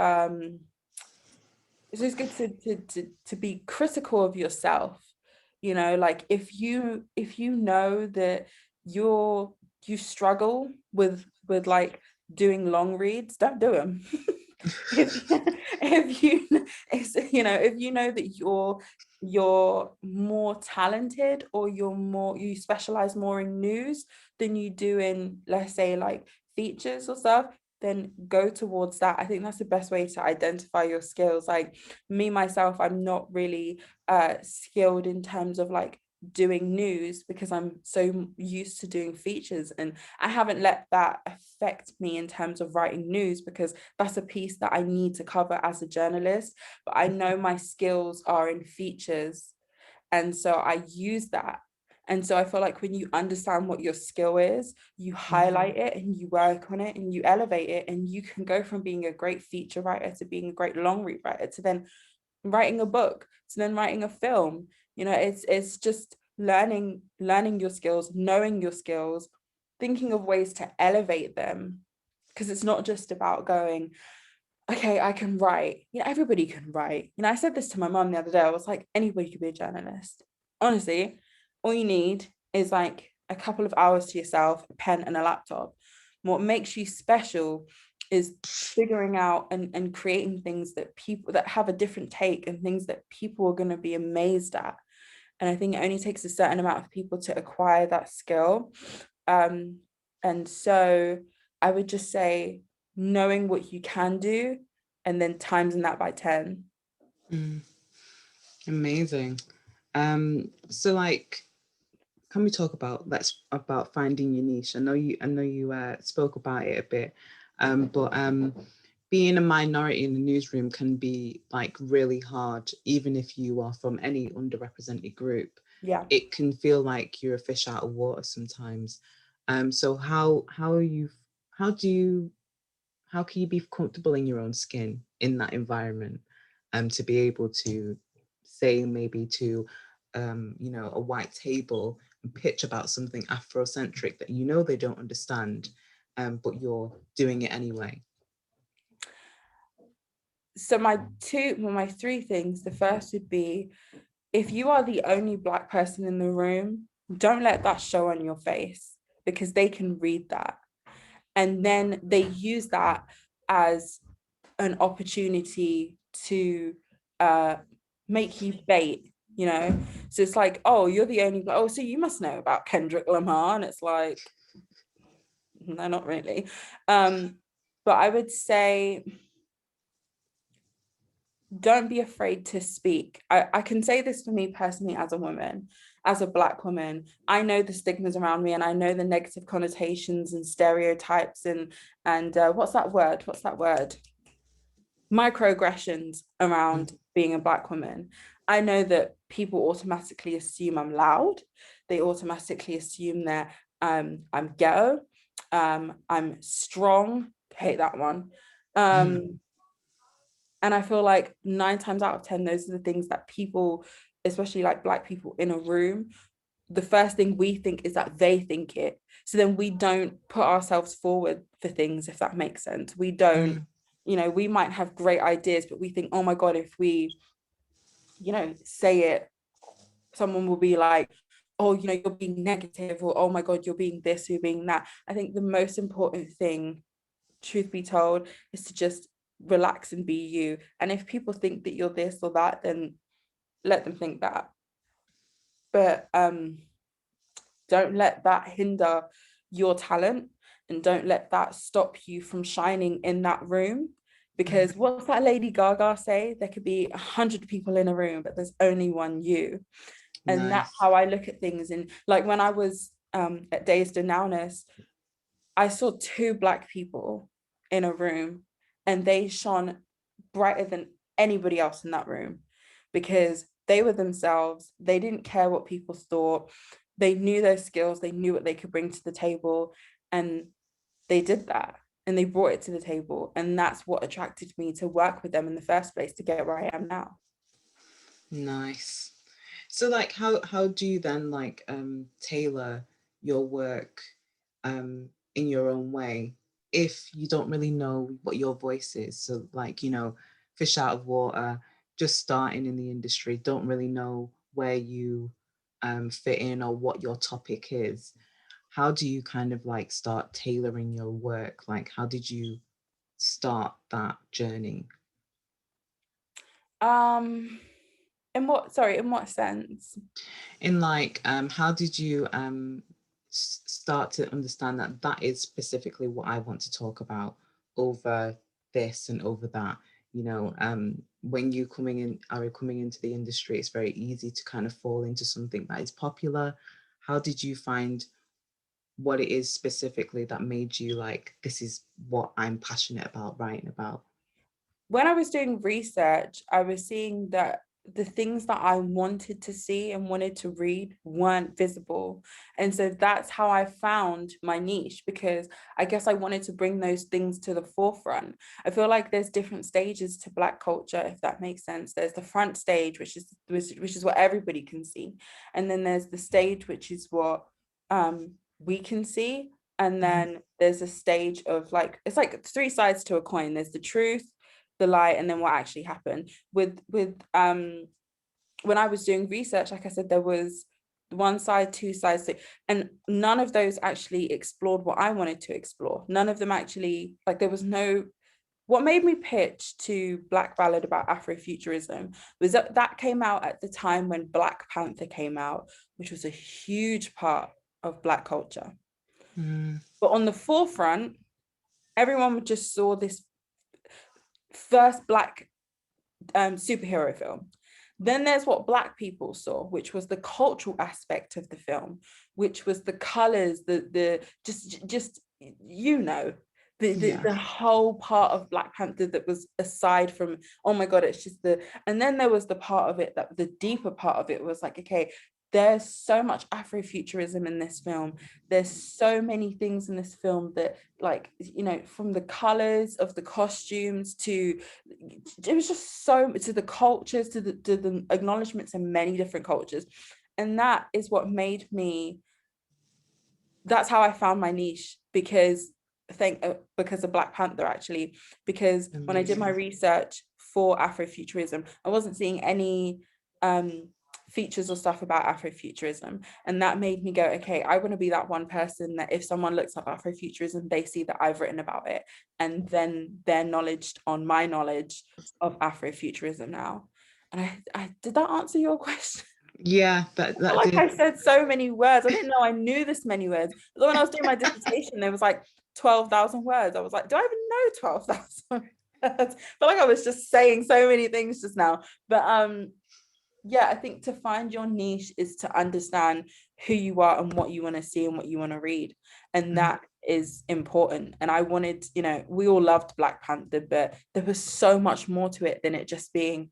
be critical of yourself. You know, like if you know that you struggle with like doing long reads, don't do them. if you know that you're more talented, or you specialize more in news than you do in, let's say, like features or stuff, then go towards that. I think that's the best way to identify your skills. Like me, myself, I'm not really skilled in terms of like doing news, because I'm so used to doing features, and I haven't let that affect me in terms of writing news, because that's a piece that I need to cover as a journalist. But I know my skills are in features, and so I use that. And so I feel like when you understand what your skill is, you highlight it and you work on it and you elevate it, and you can go from being a great feature writer to being a great long read writer to then writing a book to then writing a film. You know, it's just learning your skills, knowing your skills, thinking of ways to elevate them, because it's not just about going, okay, I can write. You know, everybody can write. You know, I said this to my mom the other day. I was like, anybody could be a journalist. Honestly, all you need is like a couple of hours to yourself, a pen and a laptop. What makes you special is figuring out and creating things that people that have a different take, and things that people are going to be amazed at. And I think it only takes a certain amount of people to acquire that skill. And so I would just say, knowing what you can do and then timesing that by 10. Amazing. So like, can we talk about finding your niche? I know you spoke about it a bit, but being a minority in the newsroom can be like really hard, even if you are from any underrepresented group. Yeah, it can feel like you're a fish out of water sometimes. So how can you be comfortable in your own skin in that environment, to be able to say maybe to a white table and pitch about something Afrocentric that you know they don't understand, but you're doing it anyway? so my three things, the first would be, if you are the only Black person in the room, don't let that show on your face, because they can read that, and then they use that as an opportunity to make you bait, you know. So it's like, oh, you're the only, oh, so you must know about Kendrick Lamar, and it's like, no, not really. But I would say, don't be afraid to speak. I can say this for me personally, as a woman, as a Black woman. I know the stigmas around me, and I know the negative connotations and stereotypes and what's that word? Microaggressions around being a Black woman. I know that people automatically assume I'm loud. They automatically assume that I'm ghetto. I'm strong. Hate that one. And I feel like 9 times out of 10, those are the things that people, especially like Black people in a room, the first thing we think is that they think it. So then we don't put ourselves forward for things, if that makes sense. We don't, you know, we might have great ideas, but we think, oh my God, if we, you know, say it, someone will be like, oh, you know, you're being negative, or oh my God, you're being this, you're being that. I think the most important thing, truth be told, is to just relax and be you. And if people think that you're this or that, then let them think that. But don't let that hinder your talent, and don't let that stop you from shining in that room. Because what's that Lady Gaga say? There could be 100 people in a room, but there's only one you. And that's how I look at things. And like when I was at Dazed and Nowness, I saw 2 Black people in a room, and they shone brighter than anybody else in that room, because they were themselves. They didn't care what people thought. They knew their skills. They knew what they could bring to the table, and they did that, and they brought it to the table. And that's what attracted me to work with them in the first place, to get where I am now. Nice. So like how do you then like tailor your work in your own way if you don't really know what your voice is? So like, you know, fish out of water, just starting in the industry, don't really know where you fit in or what your topic is. How do you kind of like start tailoring your work? Like how did you start that journey? In what sense? In like how did you start to understand that that is specifically what I want to talk about over this and over that, you know? When you are coming into the industry, it's very easy to kind of fall into something that is popular. How did you find what it is specifically that made you like, this is what I'm passionate about writing about? When I was doing research, I was seeing that the things that I wanted to see and wanted to read weren't visible. And so that's how I found my niche, because I guess I wanted to bring those things to the forefront. I feel like there's different stages to Black culture, if that makes sense. There's the front stage, which is what everybody can see. And then there's the stage, which is what we can see. And then there's a stage of like, it's like 3 sides to a coin. There's the truth, the lie, and then what actually happened. With when I was doing research, like I said, there was 1 side, 2 sides, and none of those actually explored what I wanted to explore. None of them actually, like, there was no. What made me pitch to Black Ballad about Afrofuturism was that came out at the time when Black Panther came out, which was a huge part of Black culture. But on the forefront, everyone just saw this first Black superhero film. Then there's what Black people saw, which was the cultural aspect of the film, which was the colors, the just you know, the whole part of Black Panther that was aside from, oh my God, it's just and then there was the part of it that the deeper part of it was like, okay, there's so much Afrofuturism in this film. There's so many things in this film that, like, you know, from the colors of the costumes to, it was just so, to the cultures, to the acknowledgements in many different cultures. And that is what made me, that's how I found my niche, because of Black Panther, actually, because Amazing. When I did my research for Afrofuturism, I wasn't seeing any features or stuff about Afrofuturism, and that made me go, okay, I want to be that one person that if someone looks up Afrofuturism, they see that I've written about it, and then they're knowledged on my knowledge of Afrofuturism now. And I did that answer your question? Yeah, that like did. I said so many words. I didn't know I knew this many words. But when I was doing my dissertation, there was like 12,000 words. I was like, do I even know 12,000 words? I felt like I was just saying so many things just now. But yeah, I think to find your niche is to understand who you are and what you want to see and what you want to read. And that is important. And I wanted, you know, we all loved Black Panther, but there was so much more to it than it just being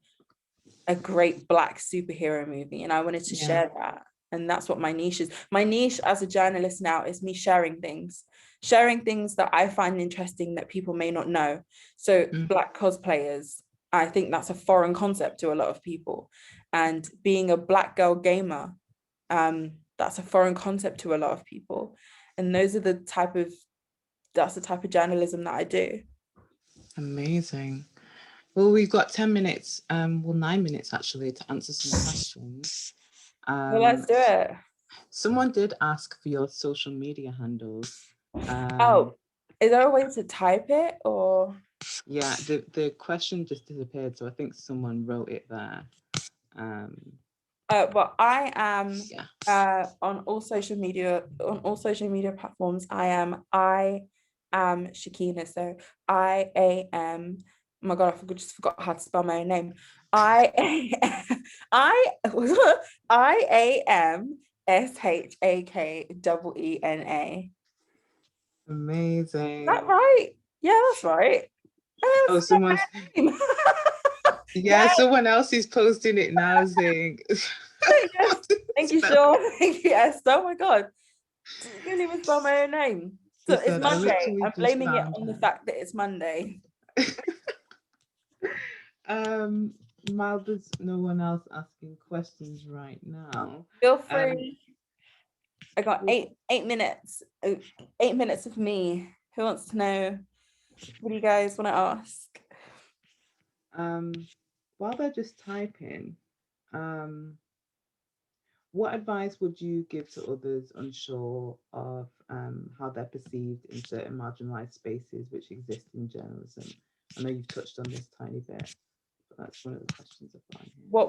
a great Black superhero movie. And I wanted to share that. And that's what my niche is. My niche as a journalist now is me sharing things that I find interesting that people may not know. So Black cosplayers, I think that's a foreign concept to a lot of people. And being a Black girl gamer, that's a foreign concept to a lot of people. And that's the type of journalism that I do. Amazing. Well, we've got 10 minutes, 9 minutes actually, to answer some questions. Well, let's do it. Someone did ask for your social media handles. Is there a way to type it, or? Yeah, the question just disappeared, so I think someone wrote it there. But I am on all social media platforms. I am Shakeena. So I-am. Oh my God, I just forgot how to spell my own name. I-am SHAKEENA. Amazing. Is that right? Yeah, that's right. Oh, someone's yeah, someone else is posting it now saying yes. Thank you, Sean. Thank you. Yes. Oh my God. I can't even spell my own name. So it's Monday. I'm blaming it on the fact that it's Monday. Mal, there's no one else asking questions right now. Feel free. I got 8 minutes. 8 minutes of me. Who wants to know? What do you guys want to ask? While they're just typing, what advice would you give to others unsure of how they're perceived in certain marginalized spaces which exist in journalism? I know you've touched on this tiny bit, but that's one of the questions I've got here. What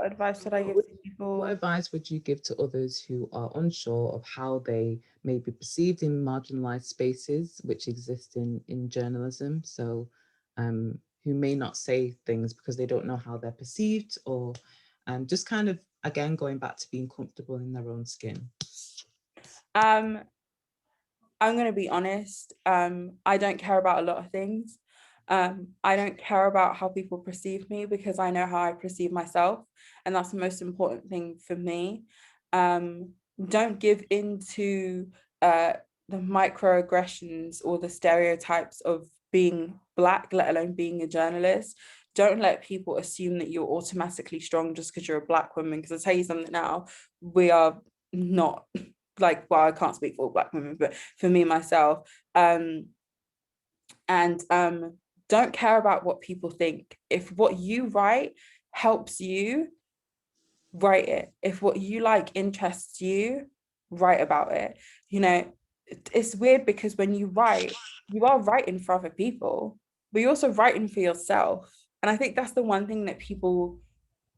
advice would I give to people? What advice would you give to others who are unsure of how they may be perceived in marginalized spaces which exist in journalism? So who may not say things because they don't know how they're perceived, or just kind of, again, going back to being comfortable in their own skin. I'm going to be honest. I don't care about a lot of things. I don't care about how people perceive me because I know how I perceive myself. And that's the most important thing for me. Don't give in to the microaggressions or the stereotypes of being Black, let alone being a journalist. Don't let people assume that you're automatically strong just because you're a Black woman. Because I'll tell you something now, we are not, like, well, I can't speak for all Black women, but for me, myself, don't care about what people think. If what you write helps you, write it. If what you like interests you, write about it. You know, it's weird because when you write, you are writing for other people, but you're also writing for yourself. And I think that's the one thing that people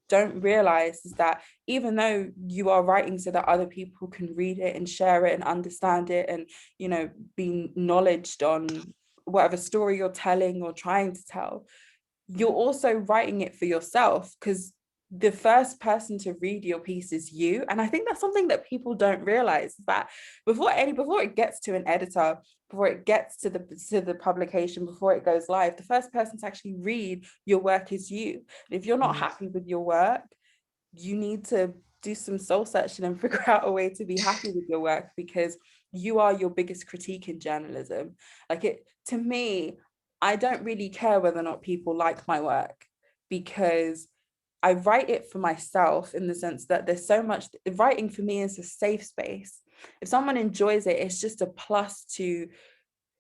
don't realize, is that even though you are writing so that other people can read it and share it and understand it and, you know, be knowledged on whatever story you're telling or trying to tell, you're also writing it for yourself, because the first person to read your piece is you. And I think that's something that people don't realize, that before it gets to an editor, before it gets to the publication, before it goes live, the first person to actually read your work is you. And if you're not happy with your work, you need to do some soul searching and figure out a way to be happy with your work, because you are your biggest critique in journalism. To me, I don't really care whether or not people like my work, because I write it for myself, in the sense that there's so much, writing for me is a safe space. If someone enjoys it, it's just a plus to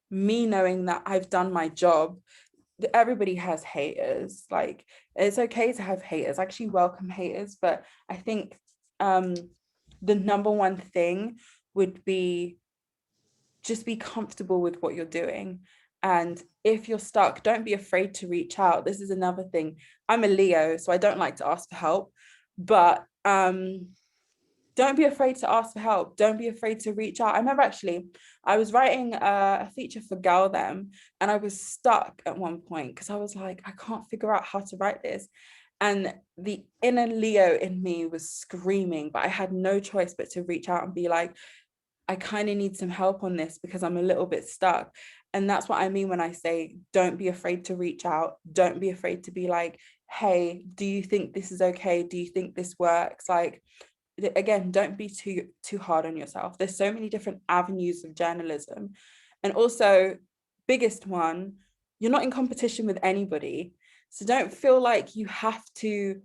me knowing that I've done my job. Everybody has haters. Like, it's okay to have haters. I actually welcome haters, but I think the number one thing would be just be comfortable with what you're doing. And if you're stuck, don't be afraid to reach out. This is another thing. I'm a Leo, so I don't like to ask for help, but don't be afraid to ask for help. Don't be afraid to reach out. I remember actually, I was writing a feature for Girl Them, and I was stuck at one point because I was like, I can't figure out how to write this. And the inner Leo in me was screaming, but I had no choice but to reach out and be like, I kind of need some help on this because I'm a little bit stuck. And that's what I mean when I say, don't be afraid to reach out. Don't be afraid to be like, hey, do you think this is okay? Do you think this works? Like, again, don't be too hard on yourself. There's so many different avenues of journalism. And also, biggest one, you're not in competition with anybody. So don't feel like you have to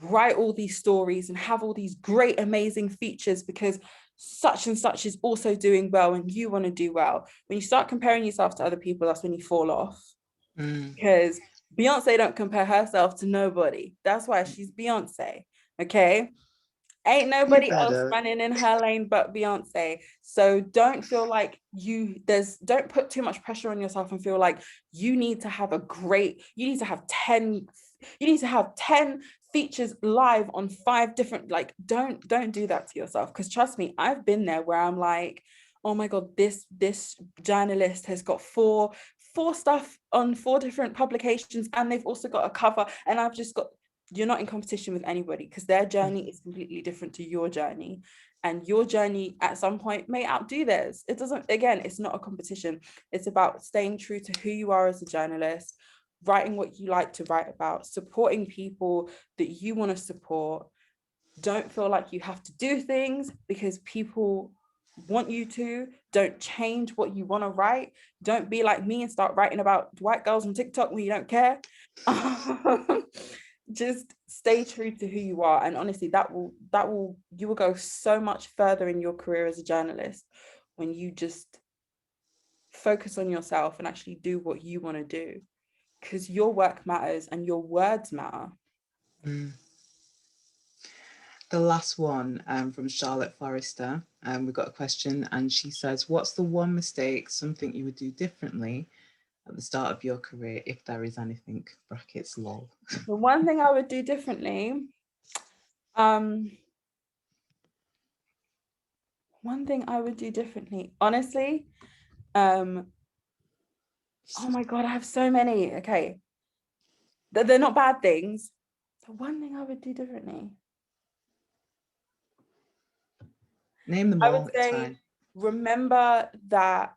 write all these stories and have all these great, amazing features because such and such is also doing well and you want to do well. When you start comparing yourself to other people, that's when you fall off. Because Beyonce don't compare herself to nobody. That's why she's Beyonce. Okay. Ain't nobody else running in her lane but Beyonce. So don't feel like don't put too much pressure on yourself and feel like you need to have 10 features live on 5 different, like, don't do that to yourself. Because trust me, I've been there where I'm like, oh my God, this journalist has got four stuff on 4 different publications and they've also got a cover, and I've just got, you're not in competition with anybody because their journey is completely different to your journey, and your journey at some point may outdo theirs. It doesn't, again, it's not a competition. It's about staying true to who you are as a journalist, writing what you like to write about, supporting people that you want to support. Don't feel like you have to do things because people want you to. Don't change what you want to write. Don't be like me and start writing about white girls on TikTok when you don't care. Just stay true to who you are, and honestly, you will go so much further in your career as a journalist when you just focus on yourself and actually do what you want to do, because your work matters and your words matter. The last one from Charlotte Forrester. We've got a question and she says, what's the one mistake, something you would do differently at the start of your career, if there is anything, brackets lol? The one thing I would do differently, honestly, oh my God, I have so many. Okay, they're not bad things. The one thing I would do differently, name them all. I would say, remember that,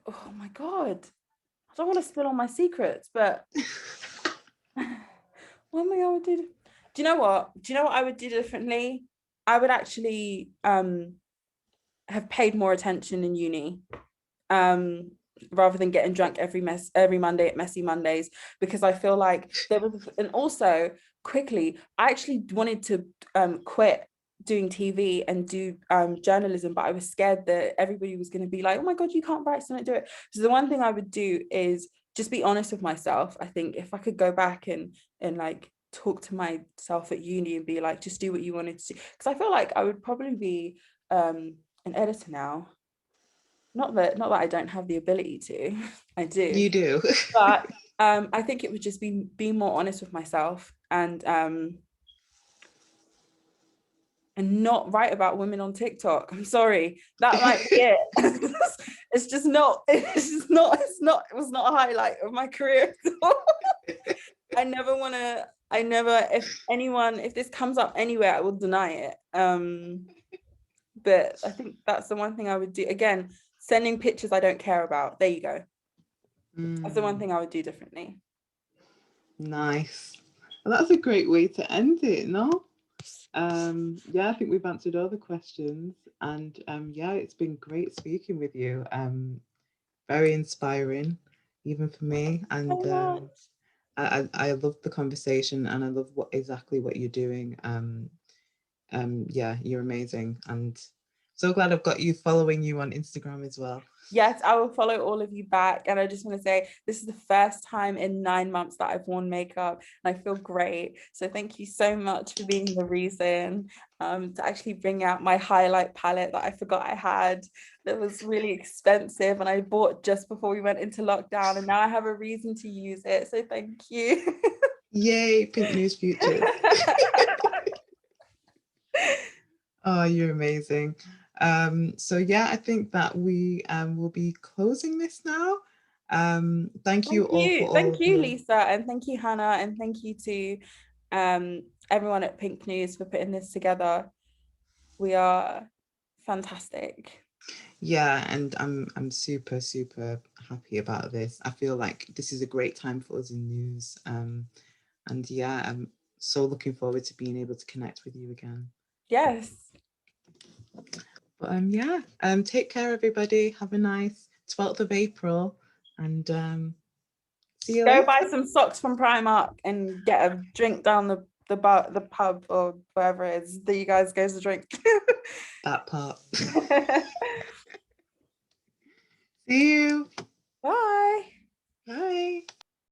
oh my God, I don't want to spill all my secrets, but one thing I would do, do you know what I would do differently? I would actually have paid more attention in uni, rather than getting drunk every Monday at Messy Mondays, because I feel like there was, and also quickly, I actually wanted to quit doing TV and do journalism, but I was scared that everybody was going to be like, oh my God, you can't write, so don't do it. So the one thing I would do is just be honest with myself. I think if I could go back and like talk to myself at uni and be like, just do what you wanted to do, because I feel like I would probably be an editor now. Not that I don't have the ability to, I do. You do. But I think it would just be more honest with myself and not write about women on TikTok. I'm sorry, that might be it. It was not a highlight of my career. If this comes up anywhere, I will deny it. But I think that's the one thing I would do. Again, sending pictures I don't care about. There you go. That's the one thing I would do differently. Nice. Well, that's a great way to end it, no? Yeah, I think we've answered all the questions, and yeah, it's been great speaking with you. Very inspiring, even for me, and I love the conversation, and I love exactly what you're doing. Yeah, you're amazing, and so glad I've got you following you on Instagram as well. Yes, I will follow all of you back. And I just want to say, this is the first time in 9 months that I've worn makeup and I feel great. So thank you so much for being the reason to actually bring out my highlight palette that I forgot I had. That was really expensive and I bought just before we went into lockdown, and now I have a reason to use it. So thank you. Yay, PinkNews Future. Oh, you're amazing. So yeah, I think that we will be closing this now. Thank you all for all. Thank you, Lisa, and thank you, Hannah, and thank you to everyone at Pink News for putting this together. We are fantastic. Yeah, and I'm super happy about this. I feel like this is a great time for us in news. And yeah, I'm so looking forward to being able to connect with you again. Yes. But yeah, take care, everybody. Have a nice 12th of April, and See you Go later. buy some socks from Primark and get a drink down the bar, the pub, or wherever it is that you guys go to drink. That part. See you. Bye. Bye.